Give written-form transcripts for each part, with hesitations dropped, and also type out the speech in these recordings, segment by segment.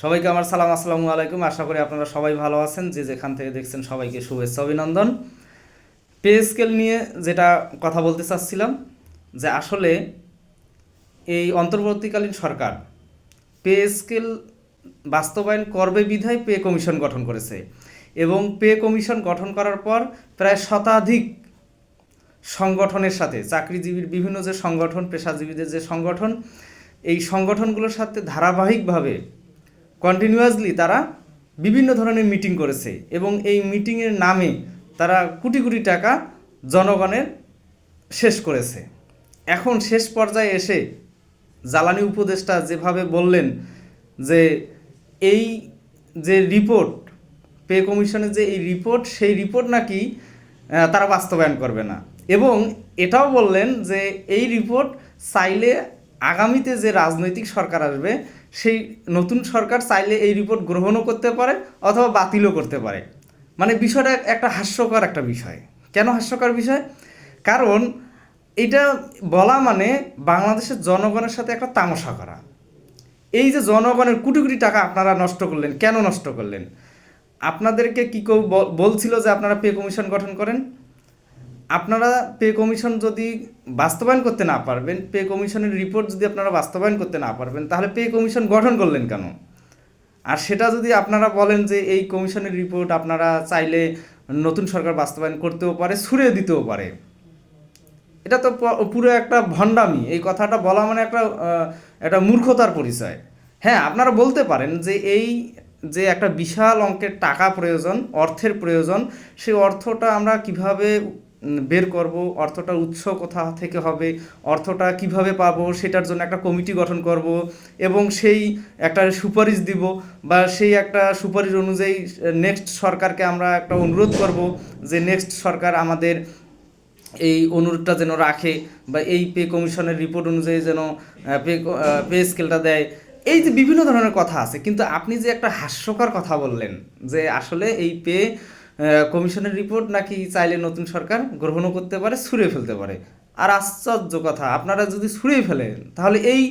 সবাইকে আমার সালাম, আসসালামু আলাইকুম। আশা করি আপনারা সবাই ভালো আছেন। যে যেখান থেকে দেখছেন সবাইকে শুভেচ্ছা, অভিনন্দন। পে স্কেল নিয়ে যেটা কথা বলতে চাচ্ছিলাম, যে আসলে এই অন্তর্বর্তীকালীন সরকার পে স্কেল বাস্তবায়ন করবে বিধায় পে কমিশন গঠন করেছে, এবং পে কমিশন গঠন করার পর প্রায় শতাধিক সংগঠনের সাথে, চাকরিজীবীর বিভিন্ন যে সংগঠন, পেশাজীবীদের যে সংগঠন, এই সংগঠনগুলোর সাথে ধারাবাহিকভাবে কন্টিনিউয়াসলি তারা বিভিন্ন ধরনের মিটিং করেছে, এবং এই মিটিংয়ের নামে তারা কোটি কোটি টাকা জনগণের শেষ করেছে। এখন শেষ পর্যায়ে এসে জ্বালানি উপদেষ্টা যেভাবে বললেন যে এই যে রিপোর্ট, পে কমিশনের যে এই রিপোর্ট, সেই রিপোর্ট নাকি তারা বাস্তবায়ন করবে না, এবং এটাও বললেন যে এই রিপোর্ট চাইলে আগামীতে যে রাজনৈতিক সরকার আসবে, সেই নতুন সরকার চাইলে এই রিপোর্ট গ্রহণও করতে পারে অথবা বাতিলও করতে পারে। মানে বিষয়টা একটা হাস্যকর একটা বিষয়। কেন হাস্যকর বিষয়? কারণ এটা বলা মানে বাংলাদেশের জনগণের সাথে একটা তামাশা করা। এই যে জনগণের কোটি কোটি টাকা আপনারা নষ্ট করলেন, কেন নষ্ট করলেন? আপনাদেরকে কি কেউ বলছিল যে আপনারা পে কমিশন গঠন করেন? আপনারা পে কমিশন যদি বাস্তবায়ন করতে না পারবেন, পে কমিশনের রিপোর্ট যদি আপনারা বাস্তবায়ন করতে না পারবেন, তাহলে পে কমিশন গঠন করলেন কেন? আর সেটা যদি আপনারা বলেন যে এই কমিশনের রিপোর্ট আপনারা চাইলে নতুন সরকার বাস্তবায়ন করতেও পারে, ছুড়ে দিতেও পারে, এটা তো পুরো একটা ভণ্ডামি। এই কথাটা বলা মানে একটা মূর্খতার পরিচয়। হ্যাঁ, আপনারা বলতে পারেন যে এই যে একটা বিশাল অঙ্কের টাকা প্রয়োজন, অর্থের প্রয়োজন, সেই অর্থটা আমরা কিভাবে বের করব, অর্থটার উৎস কোথা থেকে হবে, অর্থটা কিভাবে পাবো, সেটার জন্য একটা কমিটি গঠন করব, এবং সেই একটা সুপারিশ দিব, বা সেই একটা সুপারিশ অনুযায়ী নেক্সট সরকারকে আমরা একটা অনুরোধ করব যে নেক্সট সরকার আমাদের এই অনুরোধটা যেন রাখে, বা এই পে কমিশনের রিপোর্ট অনুযায়ী যেন পে স্কেলটা দেয়। এই যে বিভিন্ন ধরনের কথা আছে, কিন্তু আপনি যে একটা হাস্যকর কথা বললেন যে আসলে এই পে কমিশনের রিপোর্ট নাকি চাইলে নতুন সরকার গ্রহণও করতে পারে, ছুঁড়ে ফেলতে পারে। আর আশ্চর্য কথা, আপনারা যদি ছুঁড়ে ফেলেন, তাহলে এই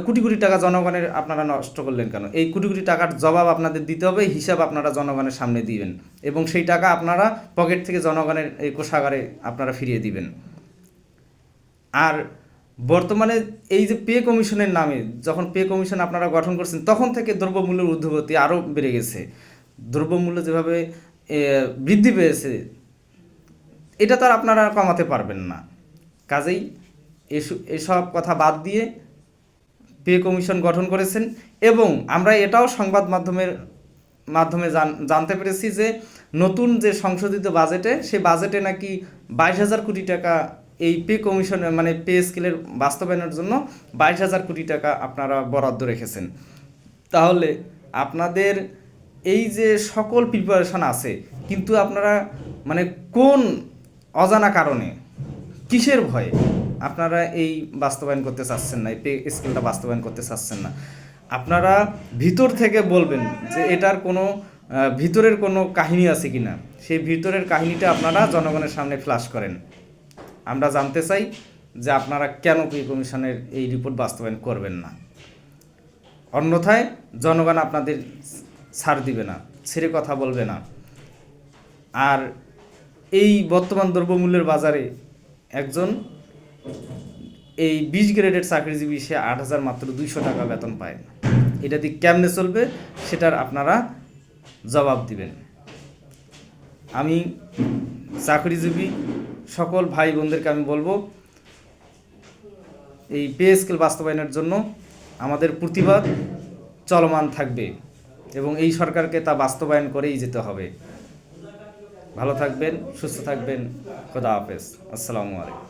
কোটি কোটি টাকা জনগণের আপনারা নষ্ট করলেন কেন? এই কোটি কোটি টাকার জবাব আপনাদের দিতে হবে, হিসাব আপনারা জনগণের সামনে দিবেন, এবং সেই টাকা আপনারা পকেট থেকে জনগণের এই কোষাগারে আপনারা ফিরিয়ে দিবেন। আর বর্তমানে এই যে পে কমিশনের নামে, যখন পে কমিশন আপনারা গঠন করছেন, তখন থেকে দ্রব্যমূল্যের ঊর্ধ্বগতি আরও বেড়ে গেছে। দ্রব্যমূল্য যেভাবে বৃদ্ধি পেয়েছে, এটা তো আর আপনারা কমাতে পারবেন না। কাজেই এসব কথা বাদ দিয়ে পে কমিশন গঠন করেছেন, এবং আমরা এটাও সংবাদ মাধ্যমে জানতে পেরেছি যে নতুন যে সংশোধিত বাজেটে, সেই বাজেটে নাকি 22,000 কোটি টাকা এই পে কমিশনের মানে পে স্কেলের বাস্তবায়নের জন্য 22,000 কোটি টাকা আপনারা বরাদ্দ রেখেছেন। তাহলে আপনাদের এই যে সকল প্রিপারেশন আছে, কিন্তু আপনারা মানে কোন অজানা কারণে, কিসের ভয়ে আপনারা এই বাস্তবায়ন করতে চাচ্ছেন না, এই পে স্কেলটা বাস্তবায়ন করতে চাচ্ছেন না? আপনারা ভিতর থেকে বলবেন যে এটার কোনো ভিতরের কোনো কাহিনী আছে কি না, সেই ভিতরের কাহিনীটা আপনারা জনগণের সামনে ফ্ল্যাশ করেন। আমরা জানতে চাই যে আপনারা কেন পে কমিশনের এই রিপোর্ট বাস্তবায়ন করবেন না। অন্যথায় জনগণ আপনাদের ছাড় দিবে না, ছেড়ে কথা বলবে না। আর এই বর্তমান দ্রব্যমূল্যের বাজারে একজন এই 20 গ্রেডের চাকরিজীবী, সে 8,000 মাত্র 200 টাকা বেতন পায়। এটা দিয়ে কেমনে চলবে, সেটার আপনারা জবাব দিবেন। আমি চাকরিজীবী সকল ভাই বোনদেরকে আমি বলবো, এই পে স্কেল বাস্তবায়নের জন্য আমাদের প্রতিবাদ চলমান থাকবে, এবং এই সরকারকে তা বাস্তবায়ন করেই যেতে হবে। ভালো থাকবেন, সুস্থ থাকবেন। খোদা হাফেজ। আসসালামু আলাইকুম।